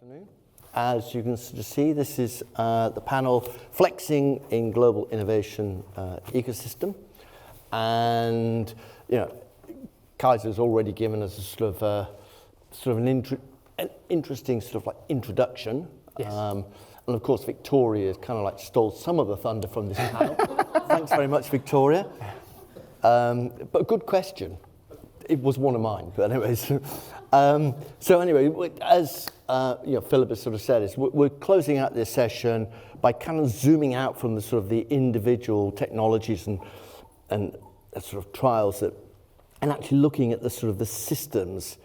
afternoon. As you can see, this is the panel Flexing in Global Innovation Ecosystem. And, you know, Kaiser's already given us a sort of an interesting sort of like introduction. Yes. And of course, Victoria kind of like stole some of the thunder from this panel. Thanks very much, Victoria. But good question. It was one of mine, but anyways. So anyway, as Philip has sort of said, we're closing out this session by kind of zooming out from the sort of the individual technologies and sort of trials and actually looking at the sort of the systems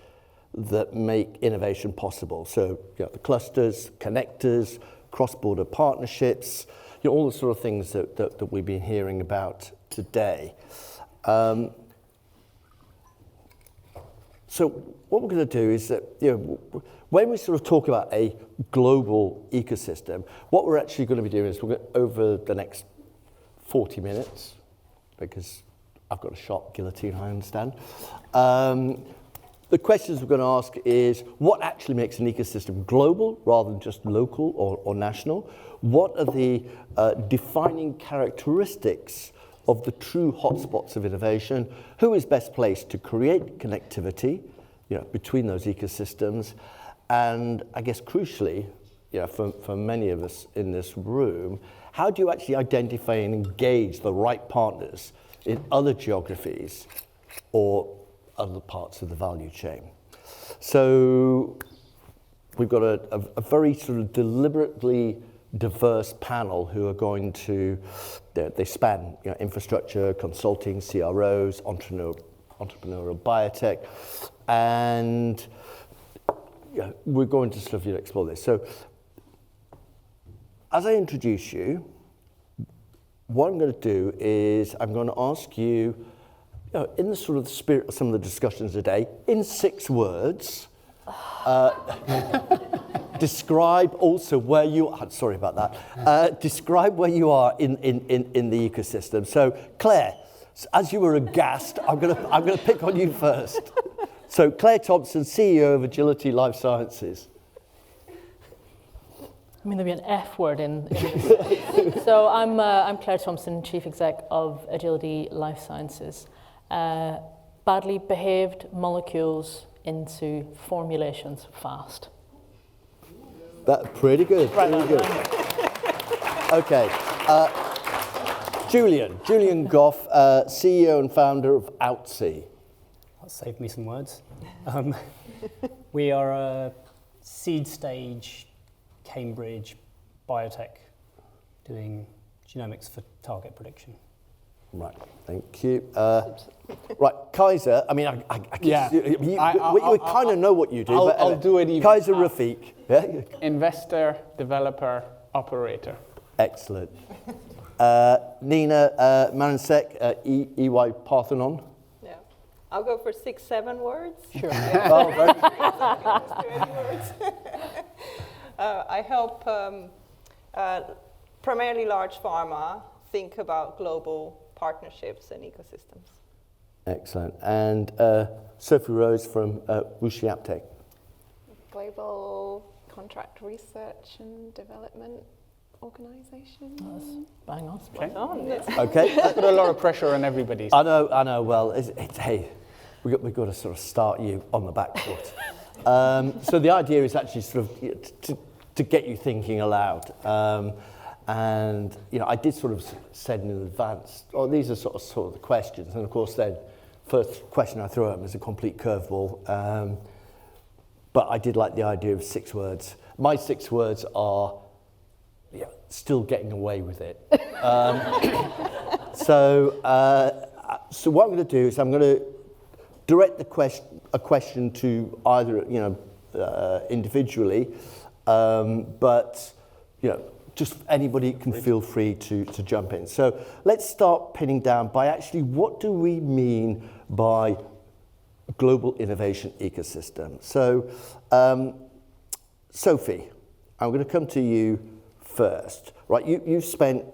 that make innovation possible. So the clusters, connectors, cross-border partnerships, all the sort of things that we've been hearing about today. So what we're going to do is that, when we sort of talk about a global ecosystem, what we're actually going to be doing is we're going to, over the next 40 minutes, because I've got a sharp guillotine, I understand. The questions we're going to ask is, what actually makes an ecosystem global rather than just local or national? What are the defining characteristics of the true hotspots of innovation? Who is best placed to create connectivity, between those ecosystems? And I guess crucially, for many of us in this room, how do you actually identify and engage the right partners in other geographies or other parts of the value chain? So we've got a very sort of deliberately diverse panel who are going to, they span infrastructure, consulting, CROs, entrepreneurial biotech, and we're going to sort of explore this. So as I introduce you, what I'm going to do is I'm going to ask you, in the sort of the spirit of some of the discussions today, in 6 words, describe also where you are. Sorry about that. Describe where you are in the ecosystem. So, Claire, as you were aghast, I'm gonna pick on you first. So, Claire Thompson, CEO of Agility Life Sciences. I mean, there'll be an F word in this. So I'm Claire Thompson, Chief Exec of Agility Life Sciences. Badly behaved molecules into formulations fast. That's pretty good. Right, pretty good. Okay. Julian Goff, CEO and founder of Outsea. That saved me some words. We are a seed stage Cambridge biotech doing genomics for target prediction. Right, thank you. Right, Kaiser, I mean, I guess you kind of know what you do. I'll do it even. Kaiser Rafiq. Yeah? Investor, developer, operator. Excellent. Nina Maransek, EY Parthenon. Yeah, I'll go for 6, 7 words. Sure. Yeah. Oh, very I help primarily large pharma think about global partnerships and ecosystems. Excellent. And Sophie Rose from Wuxi Aptech. Global Contract Research and Development Organisation. That's bang on. Okay. Okay. Put a lot of pressure on everybody. I know. Well, hey, we've got to sort of start you on the back foot. So the idea is actually sort of to get you thinking aloud. And I did sort of said in advance, these are sort of the questions. And of course, then first question I threw at them is a complete curveball. But I did like the idea of 6 words. My 6 words are still getting away with it. So what I'm going to do is I'm going to direct a question to either individually, but just anybody can feel free to jump in. So let's start pinning down by actually what do we mean by global innovation ecosystem. So Sophie, I'm going to come to you first. Right, you've spent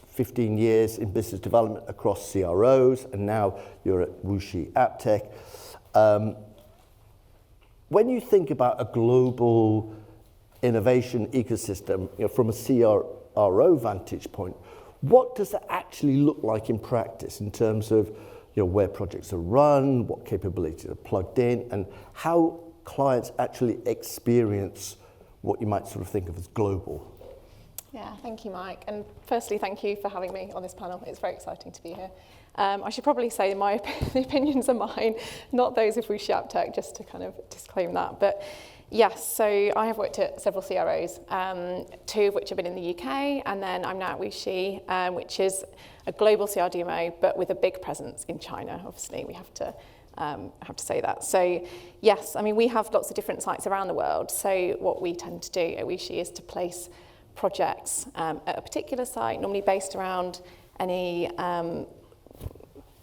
15 years in business development across CROs, and now you're at Wuxi Aptech. When you think about a global innovation ecosystem, from a CRO vantage point, what does that actually look like in practice in terms of where projects are run, what capabilities are plugged in, and how clients actually experience what you might sort of think of as global? Yeah, thank you, Mike. And firstly, thank you for having me on this panel. It's very exciting to be here. I should probably say the opinions are mine, not those of WuXi AppTec, just to kind of disclaim that. But yes, so I have worked at several CROs, 2 of which have been in the UK, and then I'm now at WuXi, which is a global CRDMO, but with a big presence in China. Obviously, we have to say that. So yes, I mean, we have lots of different sites around the world. So what we tend to do at WuXi is to place projects at a particular site, normally based around any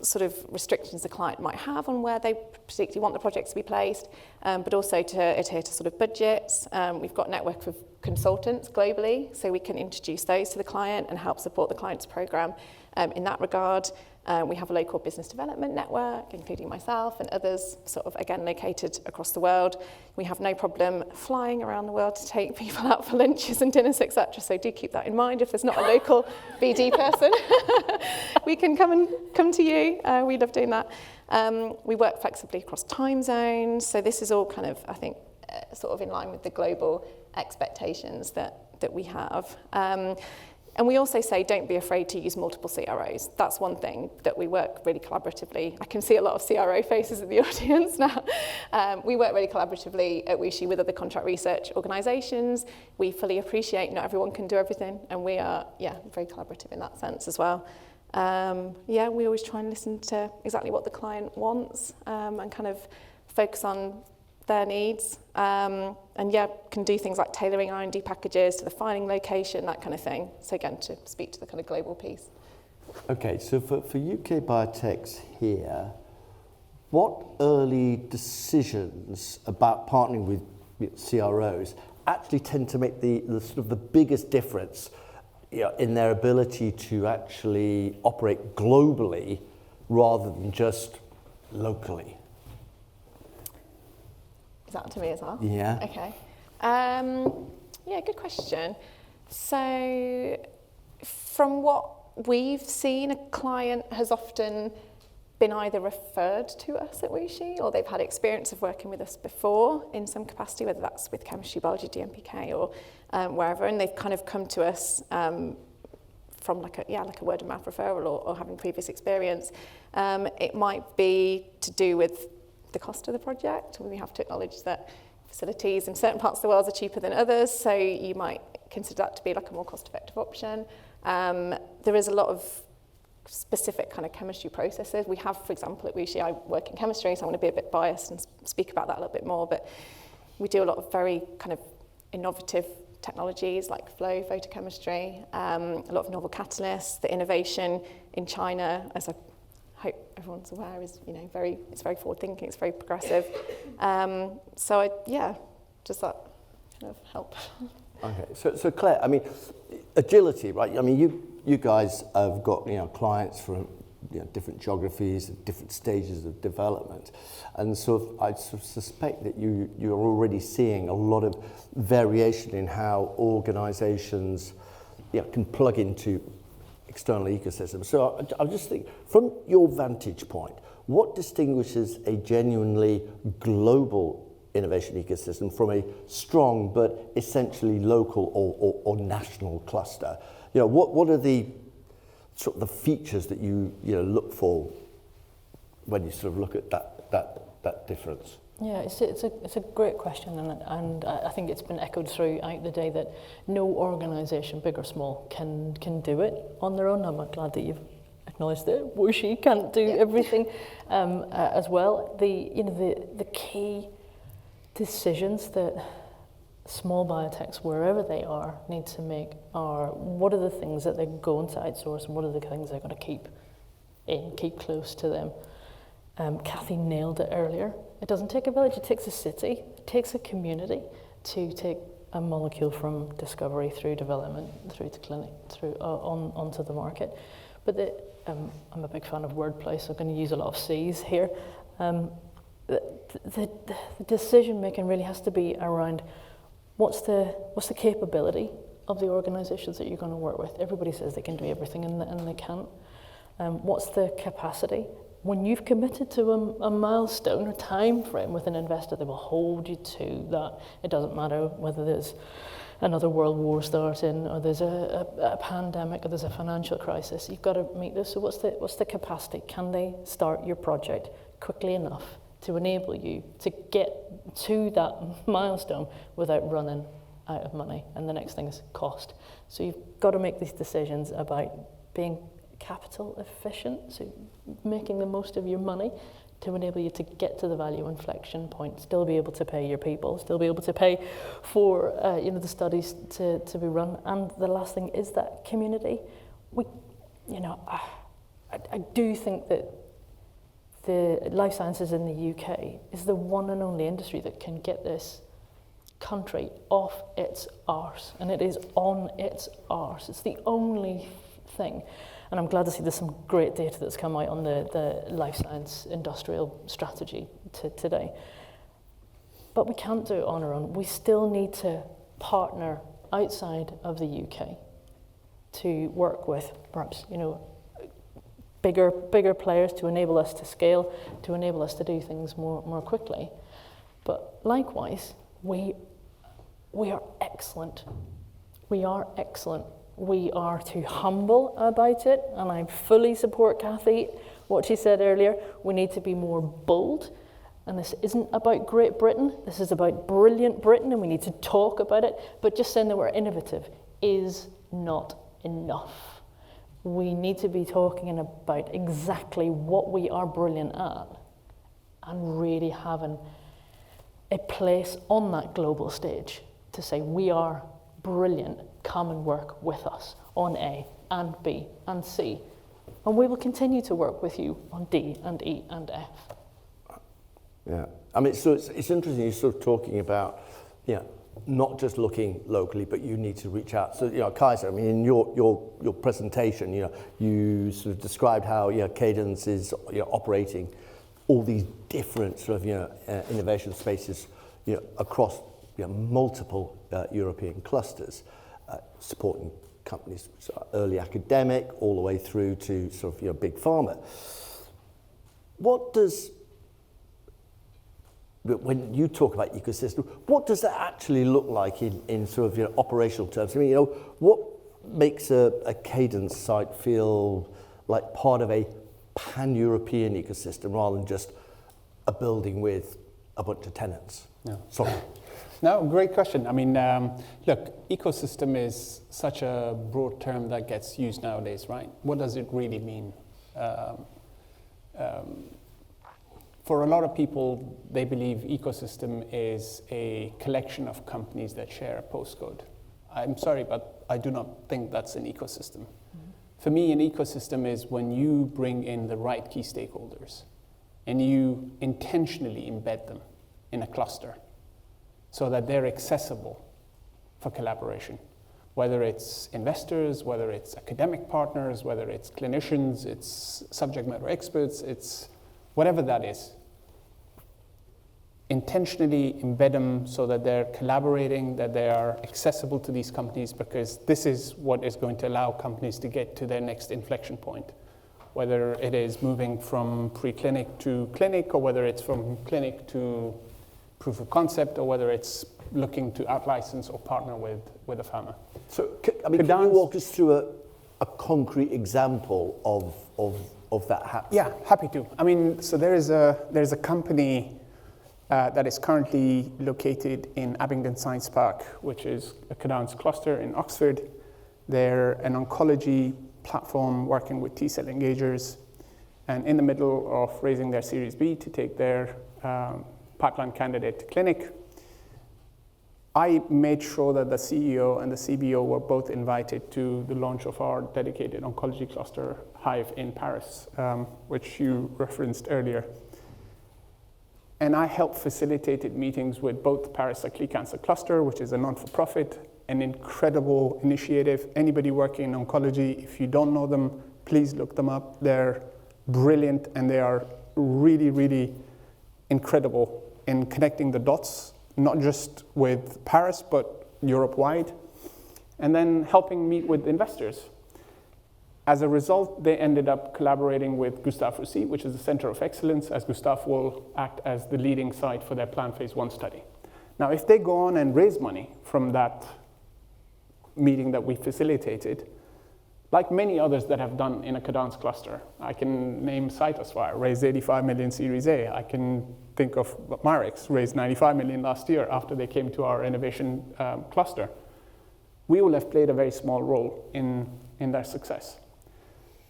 sort of restrictions the client might have on where they particularly want the projects to be placed, but also to adhere to sort of budgets. We've got a network of consultants globally, so we can introduce those to the client and help support the client's program in that regard. We have a local business development network, including myself and others, sort of, again, located across the world. We have no problem flying around the world to take people out for lunches and dinners, etc. So do keep that in mind. If there's not a local BD person, we can come to you. We love doing that. We work flexibly across time zones. So this is all kind of, I think, sort of in line with the global expectations that we have. And we also say, don't be afraid to use multiple CROs. That's one thing that we work really collaboratively. I can see a lot of CRO faces in the audience now. We work really collaboratively at WuXi with other contract research organisations. We fully appreciate not everyone can do everything, and we are, very collaborative in that sense as well. We always try and listen to exactly what the client wants and kind of focus on their needs, can do things like tailoring R&D packages to the filing location, that kind of thing. So again, to speak to the kind of global piece. Okay, so for UK biotechs here, what early decisions about partnering with CROs actually tend to make the sort of the biggest difference in their ability to actually operate globally rather than just locally? Is that to me as well? Yeah. Okay. Good question. So from what we've seen, a client has often been either referred to us at WuXi or they've had experience of working with us before in some capacity, whether that's with chemistry, biology, DMPK or wherever, and they've kind of come to us from like a word of mouth referral or having previous experience. It might be to do with the cost of the project. We have to acknowledge that facilities in certain parts of the world are cheaper than others, so you might consider that to be like a more cost-effective option. There is a lot of specific kind of chemistry processes. We have, for example, at WuXi, I work in chemistry, so I want to be a bit biased and speak about that a little bit more, but we do a lot of very kind of innovative technologies like flow photochemistry, a lot of novel catalysts. The innovation in China, as I hope everyone's aware, is it's very forward thinking, it's very progressive. Does that kind of help? Okay, so Claire, I mean, agility, right? I mean, you guys have got clients from different geographies, different stages of development, and so I suspect that you're already seeing a lot of variation in how organisations can plug into external ecosystems. So I just think, from your vantage point, what distinguishes a genuinely global innovation ecosystem from a strong but essentially local or national cluster? What are the sort of the features that you look for when you sort of look at that difference? Yeah, it's a great question, and I think it's been echoed throughout the day that no organisation, big or small, can do it on their own. I'm glad that you've acknowledged that WuXi can't do everything as well. The key decisions that small biotechs, wherever they are, need to make are what are the things that they're going to outsource and what are the things they're going to keep close to them. Kathy nailed it earlier. It doesn't take a village, it takes a city, it takes a community to take a molecule from discovery through development, through to clinic, through onto the market. But I'm a big fan of wordplay, so I'm going to use a lot of C's here. The decision making really has to be around what's the capability of the organisations that you're going to work with? Everybody says they can do everything and they can't. What's the capacity? When you've committed to a milestone, a time frame with an investor, they will hold you to that. It doesn't matter whether there's another world war starting, or there's a pandemic, or there's a financial crisis. You've got to meet this. So what's the capacity? Can they start your project quickly enough to enable you to get to that milestone without running out of money? And the next thing is cost. So you've got to make these decisions about being capital efficient, so making the most of your money to enable you to get to the value inflection point, still be able to pay your people, still be able to pay for the studies to be run. And the last thing is that community. I do think that the life sciences in the UK is the one and only industry that can get this country off its arse, and it is on its arse. It's the only thing. And I'm glad to see there's some great data that's come out on the life science industrial strategy today. But we can't do it on our own. We still need to partner outside of the UK to work with perhaps, bigger players to enable us to scale, to enable us to do things more quickly. But likewise, we are excellent. We are excellent. We are too humble about it, and I fully support Kathy, what she said earlier. We need to be more bold, and this isn't about Great Britain. This is about brilliant Britain, and we need to talk about it. But just saying that we're innovative is not enough. We need to be talking about exactly what we are brilliant at, and really having a place on that global stage to say we are brilliant, come and work with us on A and B and C. And we will continue to work with you on D and E and F. Yeah, I mean, so it's interesting you're sort of talking about, not just looking locally, but you need to reach out. So, Kaiser, I mean, in your presentation, you sort of described how, Cadence is, operating all these different sort of, innovation spaces, across multiple European clusters, supporting companies, early academic, all the way through to sort of big pharma. When you talk about ecosystem, what does that actually look like in sort of operational terms? I mean, what makes a Cadence site feel like part of a pan-European ecosystem rather than just a building with a bunch of tenants? No. Sorry. No, great question. I mean, look, ecosystem is such a broad term that gets used nowadays, right? What does it really mean? For a lot of people, they believe ecosystem is a collection of companies that share a postcode. I'm sorry, but I do not think that's an ecosystem. Mm-hmm. For me, an ecosystem is when you bring in the right key stakeholders and you intentionally embed them in a cluster so that they're accessible for collaboration, whether it's investors, whether it's academic partners, whether it's clinicians, it's subject matter experts, it's whatever that is. Intentionally embed them so that they're collaborating, that they are accessible to these companies, because this is what is going to allow companies to get to their next inflection point, whether it is moving from preclinic to clinic, or whether it's from clinic to proof of concept, or whether it's looking to out-license or partner with a pharma. So, can you walk us through a concrete example of that happening? Yeah, happy to. I mean, so there is a company that is currently located in Abingdon Science Park, which is a Cadence cluster in Oxford. They're an oncology platform working with T-cell engagers, and in the middle of raising their Series B to take their pipeline candidate to clinic. I made sure that the CEO and the CBO were both invited to the launch of our dedicated oncology cluster Hive in Paris, which you referenced earlier. And I helped facilitated meetings with both Paris Saclay Cancer Cluster, which is a non-for-profit, an incredible initiative. Anybody working in oncology, if you don't know them, please look them up. They're brilliant, and they are really, really incredible in connecting the dots not just with Paris, but Europe-wide, and then helping meet with investors. As a result, they ended up collaborating with Gustave Roussy, which is the Center of Excellence, as Gustave will act as the leading site for their planned phase 1 study. Now, if they go on and raise money from that meeting that we facilitated, like many others that have done in a cadence cluster, I can name Cytoswire, raised 85 million Series A. I can think of Marix, raised 95 million last year after they came to our innovation cluster. We will have played a very small role in their success.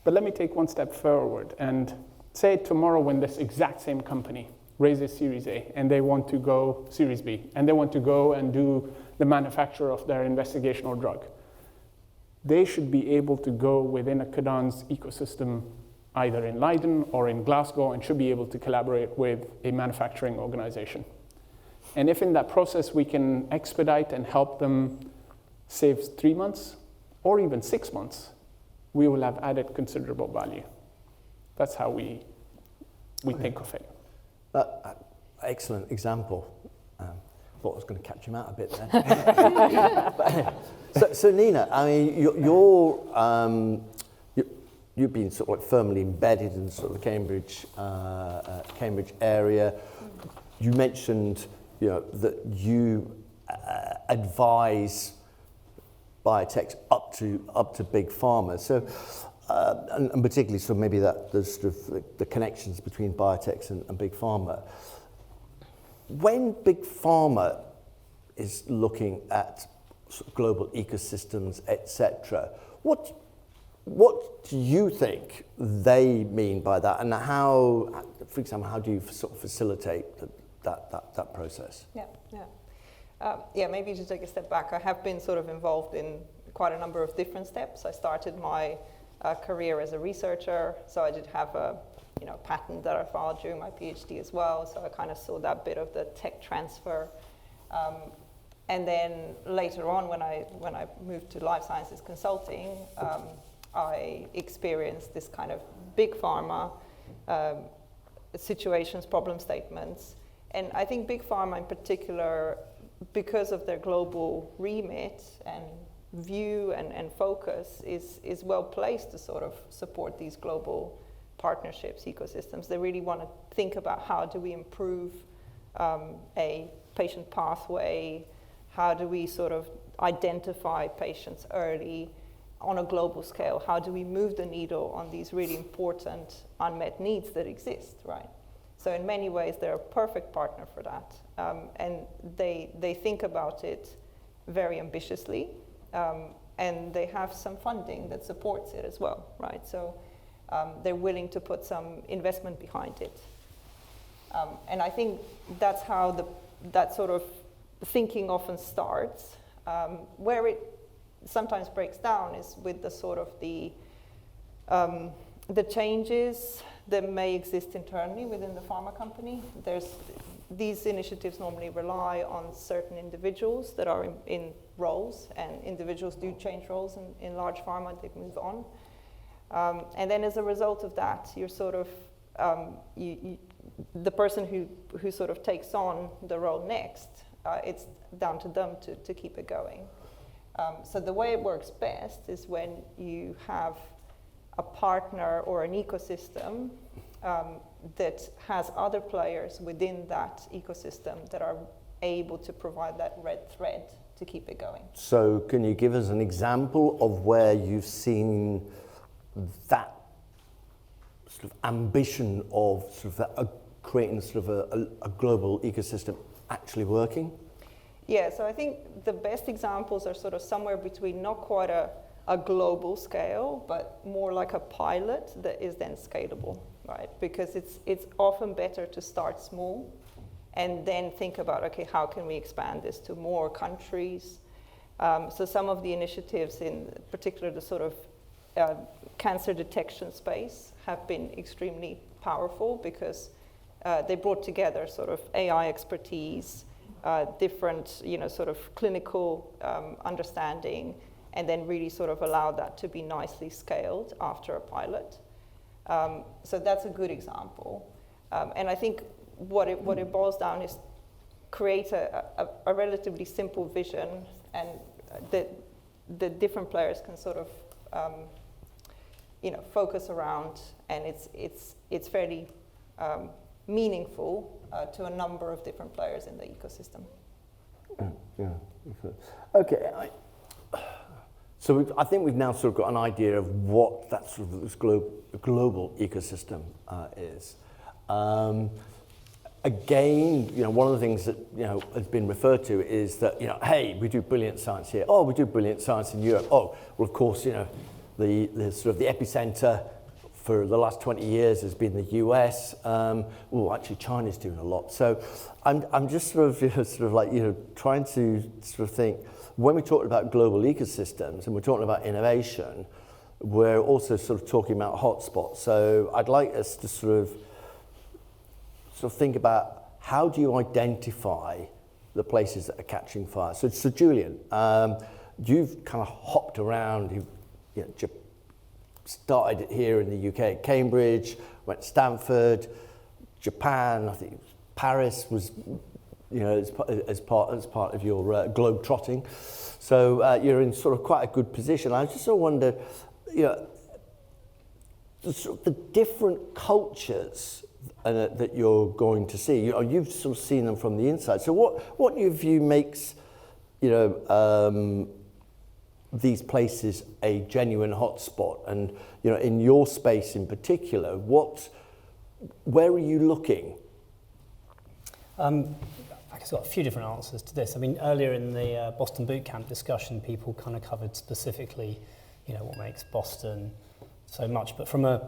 But let me take one step forward and say tomorrow when this exact same company raises Series A and they want to go Series B and they want to go and do the manufacture of their investigational drug, they should be able to go within a cadence ecosystem either in Leiden or in Glasgow and should be able to collaborate with a manufacturing organization. And if in that process we can expedite and help them save 3 months or even 6 months, we will have added considerable value. That's how we think of it. Excellent example. Thought I was going to catch him out a bit there. So Nina, I mean, you've been sort of like firmly embedded in sort of the Cambridge area. You mentioned, that you advise biotechs up to big pharma. So, and particularly, so maybe that there's sort of the connections between biotechs and big pharma. When big pharma is looking at sort of global ecosystems, etc., what do you think they mean by that, and how, for example, how do you sort of facilitate that process? Maybe to take a step back, I have been sort of involved in quite a number of different steps. I started my career as a researcher, so I did have a patent that I filed during my PhD as well, so I kind of saw that bit of the tech transfer. And then later on, when I moved to life sciences consulting, I experienced this kind of big pharma situations, problem statements. And I think big pharma in particular, because of their global remit and view and focus, is well placed to sort of support these global partnerships, ecosystems. They really want to think about how do we improve a patient pathway, how do we sort of identify patients early on a global scale, how do we move the needle on these really important unmet needs that exist, right? So in many ways, they're a perfect partner for that. And they think about it very ambitiously, and they have some funding that supports it as well, right? So they're willing to put some investment behind it. And I think that's how that sort of thinking often starts. Where it sometimes breaks down is with the sort of the changes that may exist internally within the pharma company. These initiatives normally rely on certain individuals that are in roles, and individuals do change roles in large pharma, they move on. And then as a result of that, you're sort of, the person who sort of takes on the role next, it's down to them to keep it going. So the way it works best is when you have a partner or an ecosystem that has other players within that ecosystem that are able to provide that red thread to keep it going. So can you give us an example of where you've seen that sort of ambition of sort of creating sort of a global ecosystem actually working? Yeah, so I think the best examples are sort of somewhere between not quite a global scale, but more like a pilot that is then scalable, right? Because it's often better to start small and then think about, okay, how can we expand this to more countries? So some of the initiatives, in particular the sort of cancer detection space, have been extremely powerful because they brought together sort of AI expertise, different, sort of clinical understanding, and then really sort of allow that to be nicely scaled after a pilot. So that's a good example. And I think what it boils down is create a relatively simple vision, and the different players can sort of focus around, and it's fairly meaningful to a number of different players in the ecosystem. Yeah. Okay. So I think we've now sort of got an idea of what that sort of this global ecosystem is. Again, one of the things that has been referred to is that hey, we do brilliant science here. Oh, we do brilliant science in Europe. Oh, well, of course, the sort of the epicenter for the last 20 years has been the US. Actually, China's doing a lot. So I'm just sort of like trying to sort of think, when we talk about global ecosystems and we're talking about innovation, we're also sort of talking about hotspots. So I'd like us to sort of think about, how do you identify the places that are catching fire? So Julian, you've kind of hopped around. You've started here in the UK at Cambridge, went to Stanford, Japan, I think Paris was, as part of your globe trotting. So you're in sort of quite a good position. I just sort of wonder, the different cultures that you're going to see. You've sort of seen them from the inside. So what in your view makes these places a genuine hotspot? And in your space in particular, where are you looking? I guess I've got a few different answers to this. I mean, earlier in the Boston Bootcamp discussion, people kind of covered specifically, what makes Boston so much. But from a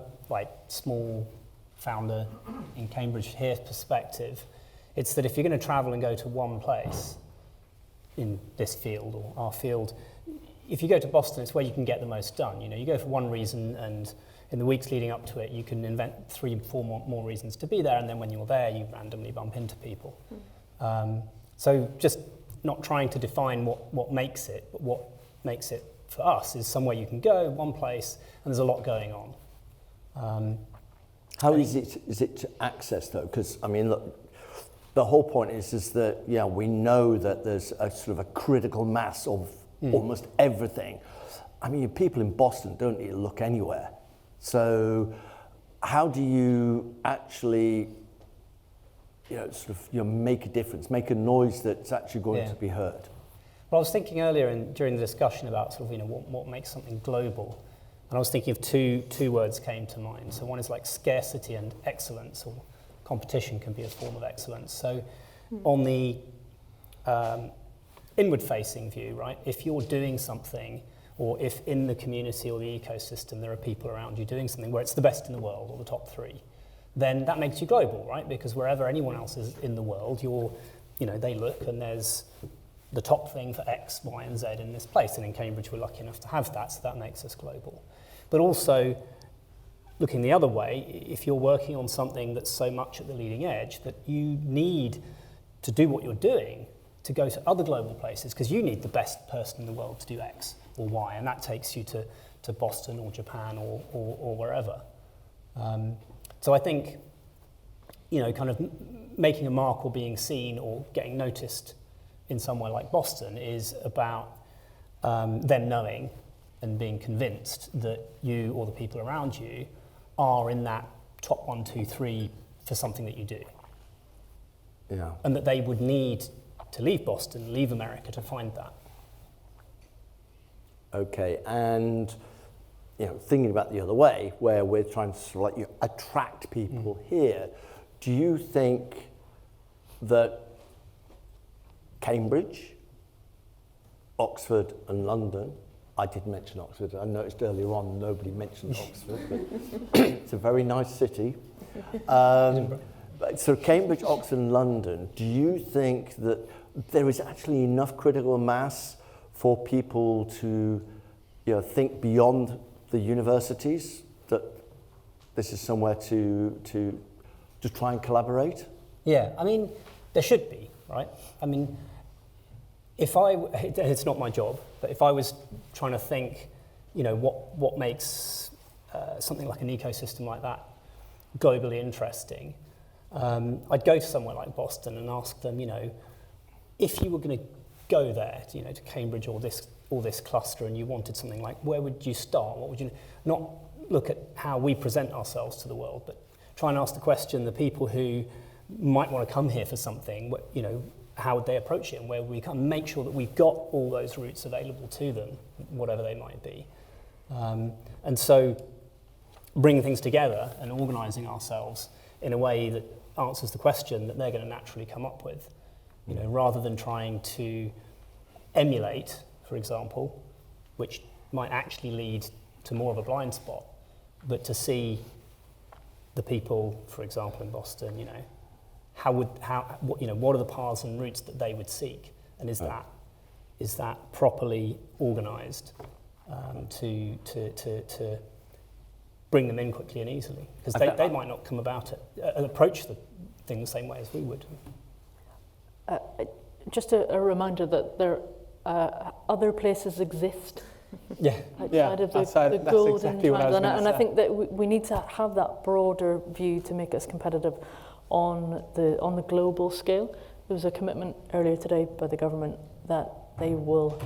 small founder in Cambridge here perspective, it's that if you're going to travel and go to one place in this field or our field, if you go to Boston, it's where you can get the most done. You go for one reason, and in the weeks leading up to it, you can invent 3-4 more reasons to be there, and then when you're there, you randomly bump into people. So just not trying to define what makes it, but what makes it for us is somewhere you can go, one place, and there's a lot going on. How easy is it to access, though? Because, I mean, look, the whole point is that, we know that there's a sort of a critical mass of almost everything. I mean, people in Boston don't need to look anywhere. So how do you actually, make a difference, make a noise that's actually going to be heard? Well, I was thinking earlier during the discussion about what makes something global. And I was thinking of two words came to mind. So one is like scarcity and excellence, or competition can be a form of excellence. So on the inward-facing view, right, if you're doing something, or if in the community or the ecosystem there are people around you doing something where it's the best in the world or the top 3, then that makes you global, right? Because wherever anyone else is in the world, they look and there's the top thing for X, Y, and Z in this place. And in Cambridge, we're lucky enough to have that, so that makes us global. But also, looking the other way, if you're working on something that's so much at the leading edge that you need to do what you're doing to go to other global places, because you need the best person in the world to do X or Y, and that takes you to Boston or Japan or wherever. So I think, kind of making a mark or being seen or getting noticed in somewhere like Boston is about them knowing and being convinced that you or the people around you are in that top 1, 2, 3 for something that you do. Yeah. And that they would need to leave Boston, leave America to find that. Okay, and thinking about the other way, where we're trying to sort of attract people here, do you think that Cambridge, Oxford and London, I did mention Oxford, I noticed earlier on nobody mentioned Oxford, but it's a very nice city. So Cambridge, Oxford and London, do you think that there is actually enough critical mass for people to think beyond the universities, that this is somewhere to try and collaborate? Yeah, I mean, there should be, right? I mean, it's not my job, but if I was trying to think, what makes something like an ecosystem like that globally interesting, I'd go to somewhere like Boston and ask them, if you were going to go there, to Cambridge or this cluster, and you wanted something like, where would you start? What would you not look at how we present ourselves to the world, but try and ask the question: the people who might want to come here for something, how would they approach it, and where we can make sure that we've got all those routes available to them, whatever they might be. And so bringing things together and organising ourselves in a way that answers the question that they're going to naturally come up with, rather than trying to emulate, for example, which might actually lead to more of a blind spot, but to see the people, for example, in Boston, what are the paths and routes that they would seek, and is that properly organised to bring them in quickly and easily, because they might not come about it and approach the thing the same way as we would. Just a reminder that there other places exist. Outside of the golden exactly triangle, and I think that we need to have that broader view to make us competitive on the global scale. There was a commitment earlier today by the government that they will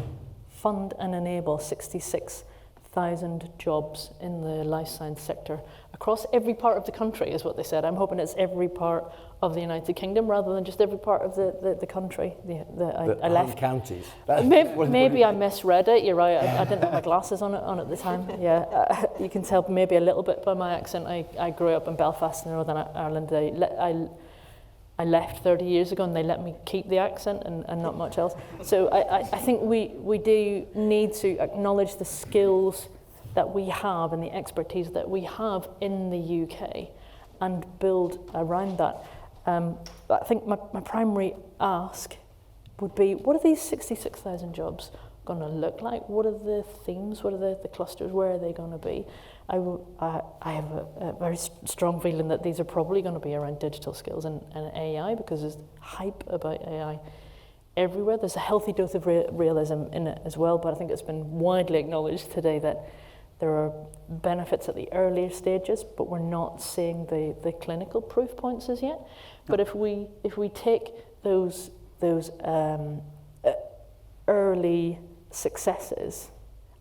fund and enable 66,000 jobs in the life science sector across every part of the country, is what they said. I'm hoping it's every part of the United Kingdom rather than just every part of the country. I left counties. Maybe I misread it. You're right. I didn't have my glasses on at the time. Yeah, you can tell maybe a little bit by my accent. I grew up in Belfast in Northern Ireland. I left 30 years ago, and they let me keep the accent and not much else. So I think we do need to acknowledge the skills that we have and the expertise that we have in the UK and build around that. I think my primary ask would be, what are these 66,000 jobs going to look like? What are the themes? What are the clusters? Where are they going to be? I have a very strong feeling that these are probably going to be around digital skills and AI, because there's hype about AI everywhere. There's a healthy dose of realism in it as well, but I think it's been widely acknowledged today that there are benefits at the earlier stages, but we're not seeing the clinical proof points as yet. But if we take those early successes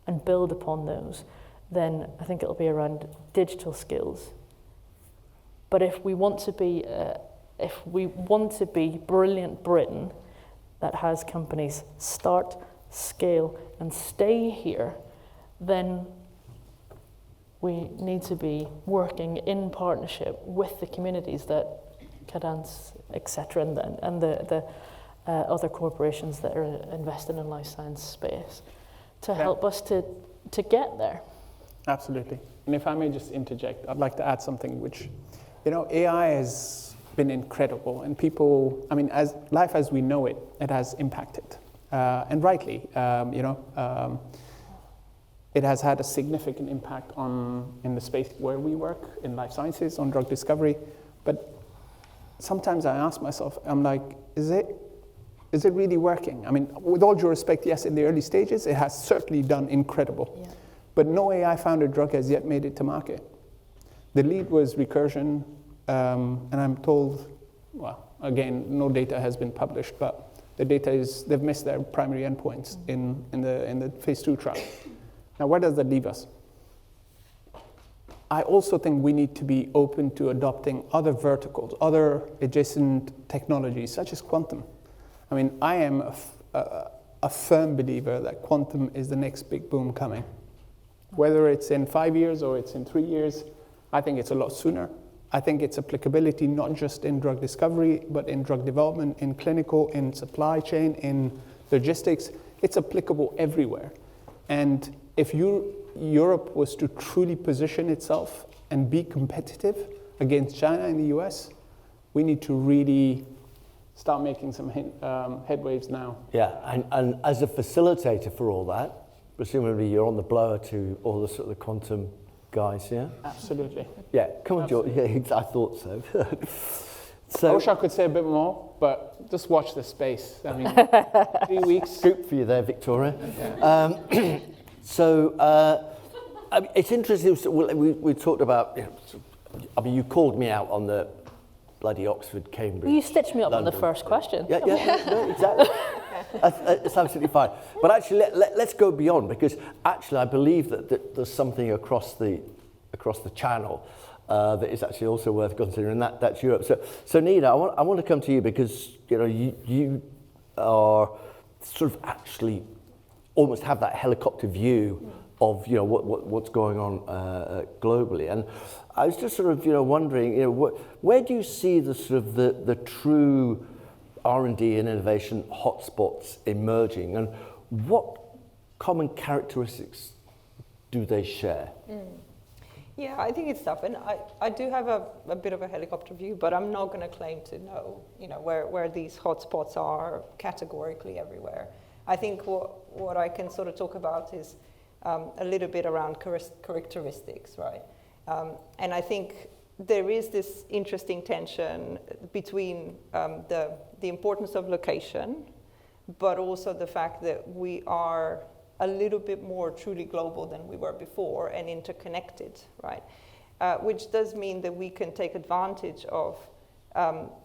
and build upon those, then I think it'll be around digital skills. But if we want to be brilliant Britain that has companies start, scale, and stay here, then we need to be working in partnership with the communities that Cadence, etc., and the other corporations that are investing in life science space to help us to get there. Absolutely. And if I may just interject, I'd like to add something which, AI has been incredible, and people, as life as we know it, it has impacted, and rightly, it has had a significant impact in the space where we work, in life sciences, on drug discovery. But sometimes I ask myself, I'm like, is it really working? With all due respect, yes, in the early stages, it has certainly done incredible. Yeah. But no AI-founded drug has yet made it to market. The lead was Recursion, and I'm told, well, again, no data has been published, but the data is they've missed their primary endpoints in the phase 2 trial. Now, where does that leave us? I also think we need to be open to adopting other verticals, other adjacent technologies, such as quantum. I am a firm believer that quantum is the next big boom coming. Whether it's in 5 years or it's in 3 years, I think it's a lot sooner. I think its applicability not just in drug discovery, but in drug development, in clinical, in supply chain, in logistics. It's applicable everywhere. And if Europe was to truly position itself and be competitive against China and the US, we need to really start making some headwaves now. Yeah, and as a facilitator for all that, presumably you're on the blower to all the sort of quantum guys, yeah? Absolutely. Yeah, come on, George. Yeah, I thought so. I wish I could say a bit more, but just watch the space. 3 weeks. Scoop for you there, Victoria. Yeah. It's interesting. We talked about. You called me out on the bloody Oxford, Cambridge. Well, you stitched me up on the London. first question. Yeah, no, exactly. It's absolutely fine. But actually, let's go beyond, because actually I believe that there's something across the channel that is actually also worth considering. That's Europe. So Nina, I want to come to you, because you are sort of actually almost have that helicopter view of what's going on globally. And I was just sort of wondering, where do you see the sort of the true R&D and innovation hotspots emerging, and what common characteristics do they share? Yeah, I think it's tough, and I do have a bit of a helicopter view, but I'm not going to claim to know, where these hotspots are categorically everywhere. I think what I can sort of talk about is a little bit around characteristics, right? And I think there is this interesting tension between the importance of location, but also the fact that we are a little bit more truly global than we were before and interconnected, right? Which does mean that we can take advantage of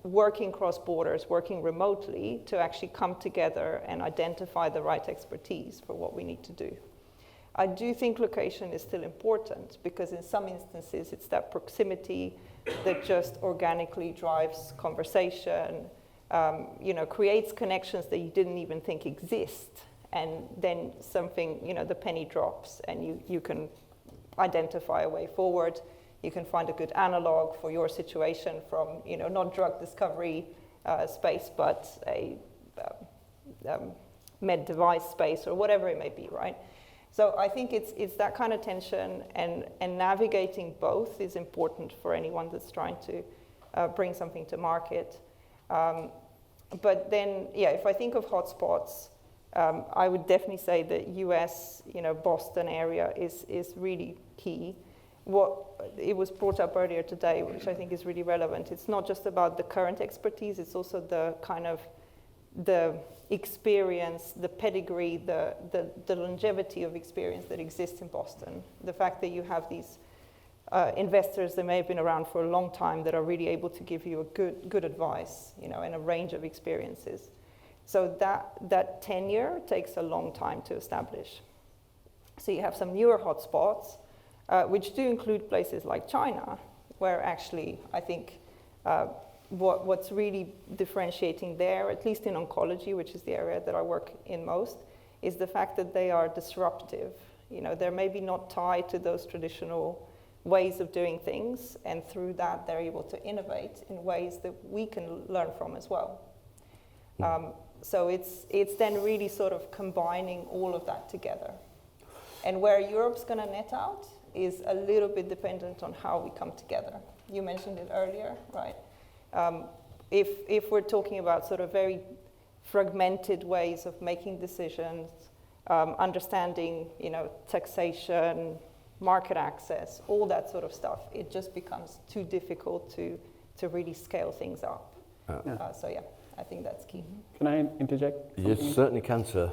working cross borders, working remotely, to actually come together and identify the right expertise for what we need to do. I do think location is still important, because in some instances it's that proximity that just organically drives conversation, creates connections that you didn't even think exist. And then something, the penny drops, and you can identify a way forward. You can find a good analog for your situation from, not drug discovery space, but a med device space, or whatever it may be, right? So I think it's that kind of tension, and navigating both is important for anyone that's trying to bring something to market. But then, if I think of hotspots, I would definitely say that US, Boston area is really key. It was brought up earlier today, which I think is really relevant. It's not just about the current expertise, it's also the kind of the experience, the pedigree, the longevity of experience that exists in Boston. The fact that you have these investors that may have been around for a long time that are really able to give you a good advice, and a range of experiences. So that tenure takes a long time to establish. So you have some newer hotspots, which do include places like China, where actually I think what's really differentiating there, at least in oncology, which is the area that I work in most, is the fact that they are disruptive. They're maybe not tied to those traditional ways of doing things, and through that they're able to innovate in ways that we can learn from as well. So it's then really sort of combining all of that together. And where Europe's going to net out is a little bit dependent on how we come together. You mentioned it earlier, right? If we're talking about sort of very fragmented ways of making decisions, understanding, taxation, market access, all that sort of stuff, it just becomes too difficult to really scale things up. I think that's key. Can I interject? You certainly can, sir.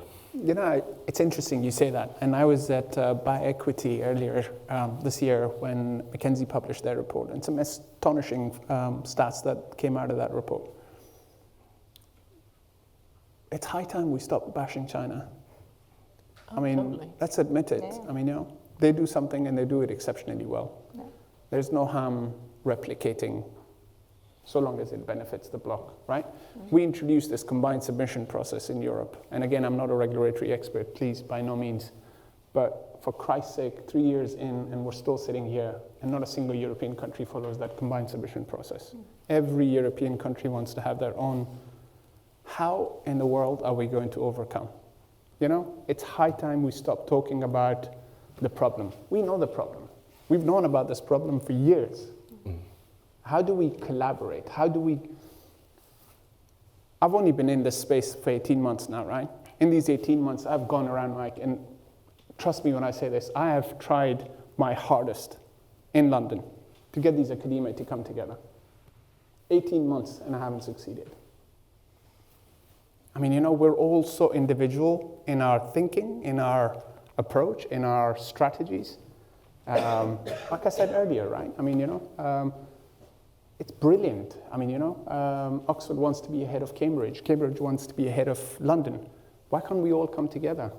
It's interesting you say that. And I was at BioEquity earlier this year when McKinsey published their report, and some astonishing stats that came out of that report. It's high time we stop bashing China. Totally. Let's admit it. Yeah. They do something and they do it exceptionally well. Yeah. There's no harm replicating, so long as it benefits the bloc, right? Mm-hmm. We introduced this combined submission process in Europe. And again, I'm not a regulatory expert, please, by no means. But for Christ's sake, 3 years in, and we're still sitting here, and not a single European country follows that combined submission process. Every European country wants to have their own. How in the world are we going to overcome? It's high time we stop talking about the problem. We know the problem. We've known about this problem for years. How do we collaborate? I've only been in this space for 18 months now, right? In these 18 months, I've gone around, Mike, and trust me when I say this, I have tried my hardest in London to get these academia to come together. 18 months, and I haven't succeeded. We're all so individual in our thinking, in our approach, in our strategies. Like I said earlier, right? it's brilliant. I mean, Oxford wants to be ahead of Cambridge. Cambridge wants to be ahead of London. Why can't we all come together?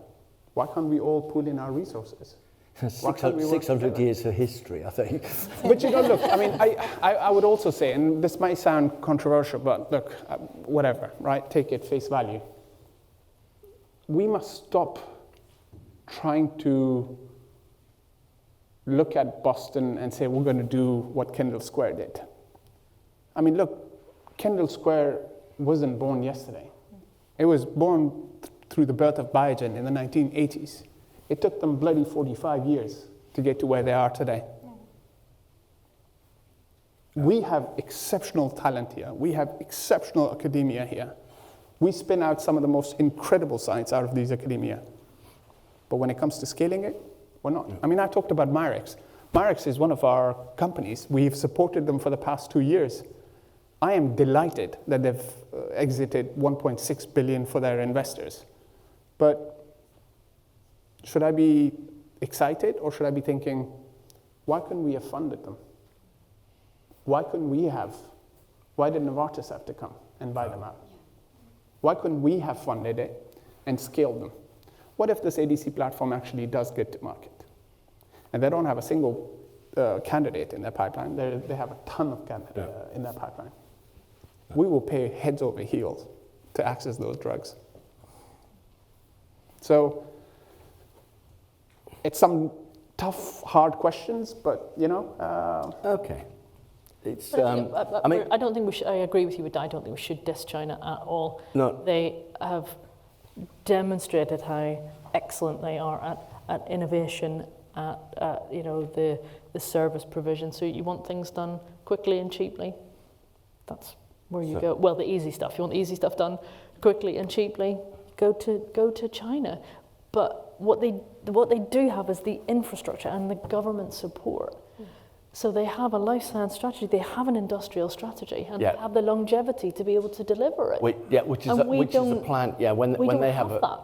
Why can't we all pool in our resources? 600 years of history, I think. But look, I mean, I would also say, and this might sound controversial, but look, whatever, right? Take it face value. We must stop trying to look at Boston and say we're going to do what Kendall Square did. I mean, look, Kendall Square wasn't born yesterday. It was born through the birth of Biogen in the 1980s. It took them bloody 45 years to get to where they are today. We have exceptional talent here. We have exceptional academia here. We spin out some of the most incredible science out of these academia. But when it comes to scaling it, we're not. I mean, I talked about Myrex. Myrex is one of our companies. We've supported them for the past 2 years. I am delighted that they've exited 1.6 billion for their investors. But should I be excited or should I be thinking, why couldn't we have funded them? Why did Novartis have to come and buy them out? Why couldn't we have funded it and scaled them? What if this ADC platform actually does get to market? And they don't have a single candidate in their pipeline. They have a ton of candidates in their pipeline. We will pay heads over heels to access those drugs. So it's some tough, hard questions, but Okay. It's. I don't think we should. I agree with you. I don't think we should diss China at all. No. They have demonstrated how excellent they are at innovation, at the service provision. So you want things done quickly and cheaply. That's where you go. Well, the easy stuff. You want the easy stuff done quickly and cheaply. Go to China. But what they do have is the infrastructure and the government support. So they have a life science strategy, they have an industrial strategy, and they have the longevity to be able to deliver it. Which is a plan. Yeah, when they have a plan,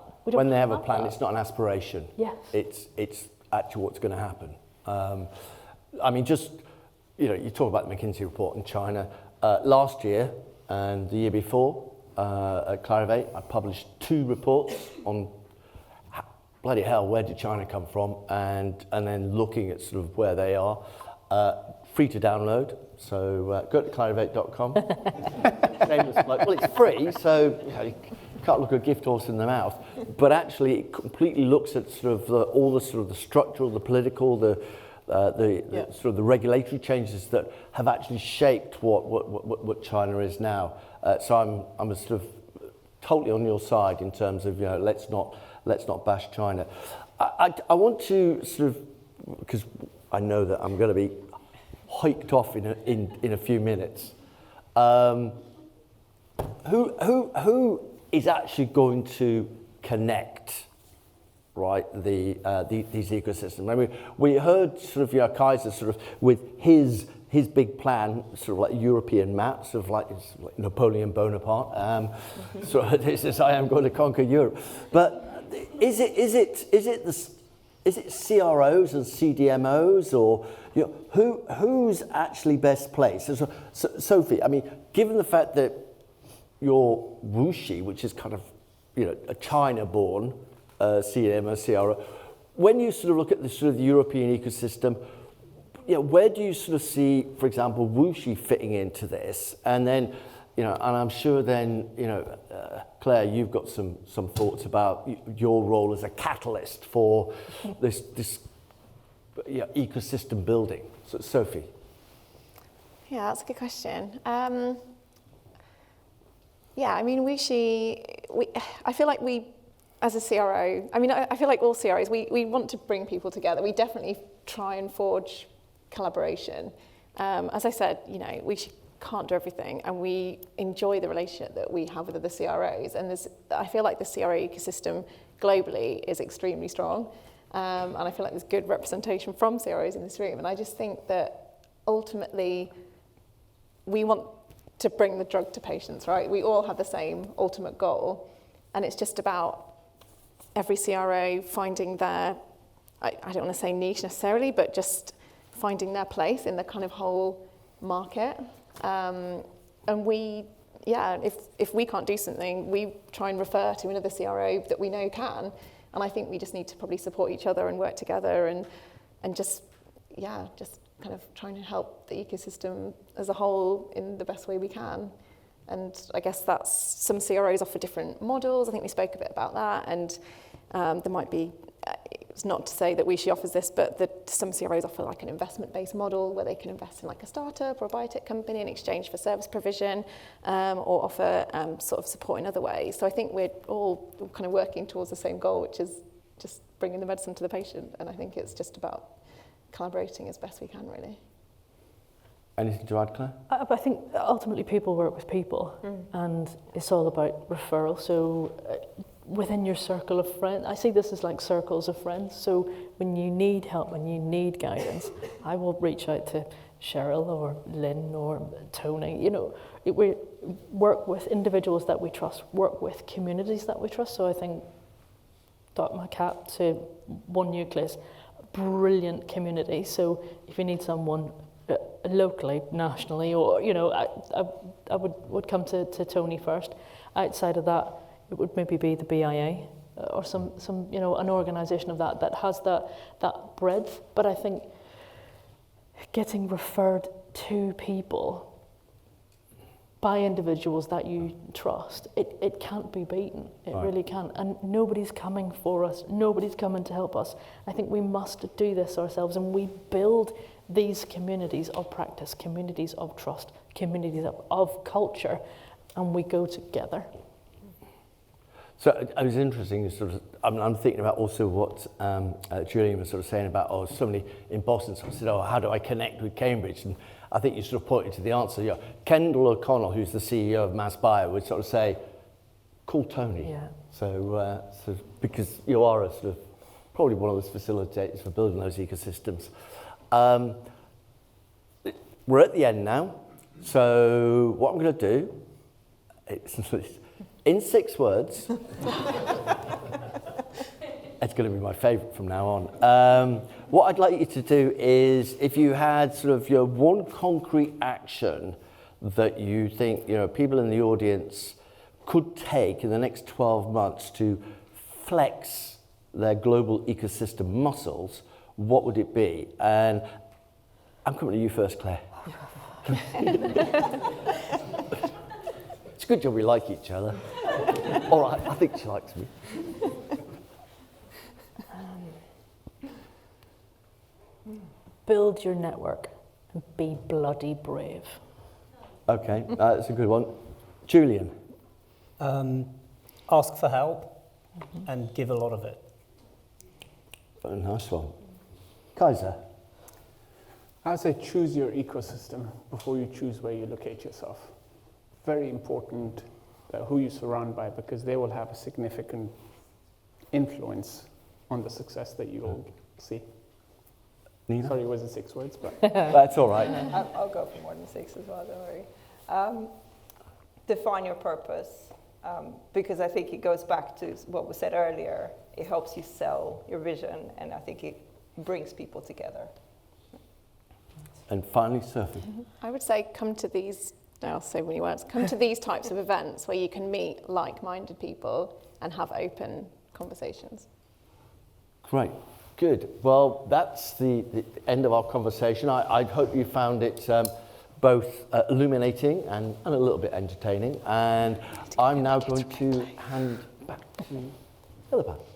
that. it's not an aspiration. Yes. It's actually what's going to happen. I mean, you talk about the McKinsey report in China. Last year and the year before at Clarivate, I published 2 reports on bloody hell, where did China come from, and then looking at sort of where they are. Free to download, so go to clarivate.com. Shameless plug. Well, it's free, so you can't look a gift horse in the mouth. But actually, it completely looks at sort of all the structural, the political, the sort of the regulatory changes that have actually shaped what China is now. So I'm sort of totally on your side in terms of let's not bash China. I want to sort of, because I know that I'm going to be hiked off in a few minutes. Who is actually going to connect, right? These ecosystems. I mean, we heard sort of Kaiser sort of with his big plan, sort of like European map, sort of like Napoleon Bonaparte. So he says, I am going to conquer Europe. But is it CROs and CDMOs, or who's actually best placed? So, Sophie, I mean, given the fact that you're WuXi, which is kind of a China-born CDMO, CRO, when you sort of look at the sort of the European ecosystem, where do you sort of see, for example, WuXi fitting into this? And then, and I'm sure then, Claire, you've got some thoughts about your role as a catalyst for this ecosystem building. So, Sophie. Yeah, that's a good question. I mean, I feel like we, as a CRO, I feel like all CROs, we want to bring people together. We definitely try and forge collaboration. As I said, we can't do everything, and we enjoy the relationship that we have with other CROs. And I feel like the CRO ecosystem globally is extremely strong, and I feel like there's good representation from CROs in this room. And I just think that ultimately we want to bring the drug to patients, right? We all have the same ultimate goal, and it's just about every CRO finding their, I don't want to say niche necessarily, but just finding their place in the kind of whole market. And we, if we can't do something, we try and refer to another CRO that we know can. And I think we just need to probably support each other and work together and just kind of trying to help the ecosystem as a whole in the best way we can. And I guess that's, some CROs offer different models. I think we spoke a bit about that. And there might be, it's not to say that WeShe offers this, but some CROs offer like an investment-based model where they can invest in like a startup or a biotech company in exchange for service provision, or offer sort of support in other ways. So I think we're all kind of working towards the same goal, which is just bringing the medicine to the patient. And I think it's just about collaborating as best we can, really. Anything to add, Claire? I think ultimately people work with people, and it's all about referral. So within your circle of friends, I see this as like circles of friends. So when you need help, when you need guidance, I will reach out to Cheryl or Lynn or Tony. You know, we work with individuals that we trust, work with communities that we trust. So I think, dock my cap to One Nucleus, brilliant community. So if you need someone locally, nationally, or I would come to Tony first. Outside of that, it would maybe be the BIA or some an organisation of that has that breadth. But I think getting referred to people by individuals that you trust, it can't be beaten. It really can't. And nobody's coming for us. Nobody's coming to help us. I think we must do this ourselves, and we build these communities of practice, communities of trust, communities of culture, and we go together. So it was interesting, I'm thinking about also what Julian was sort of saying about, somebody in Boston sort of said, how do I connect with Cambridge? And I think you sort of pointed to the answer. Kendall O'Connell, who's the CEO of MassBio, would sort of say, call Tony. Yeah. So because you are a sort of probably one of those facilitators for building those ecosystems. We're at the end now. So what I'm going to do, in 6 words, it's going to be my favourite from now on. What I'd like you to do is, if you had sort of your one concrete action that you think people in the audience could take in the next 12 months to flex their global ecosystem muscles, what would it be? And I'm coming to you first, Claire. It's a good job we like each other. All right, I think she likes me. Build your network and be bloody brave. Okay, that's a good one. Julian? Ask for help and give a lot of it. A nice one. Kaiser? I would say choose your ecosystem before you choose where you locate yourself. Very important who you surround by, because they will have a significant influence on the success that you will see. Nina? Sorry, it wasn't 6 words, but... That's all right. I'll go for more than 6 as well, don't worry. Define your purpose, because I think it goes back to what was said earlier. It helps you sell your vision, and I think it brings people together. And finally, Sophie. I would say come to these, I'll say many words, come to these types of events where you can meet like-minded people and have open conversations. Great, good. Well, that's the end of our conversation. I hope you found it both illuminating and a little bit entertaining. And I'm now going to hand back to the other panel.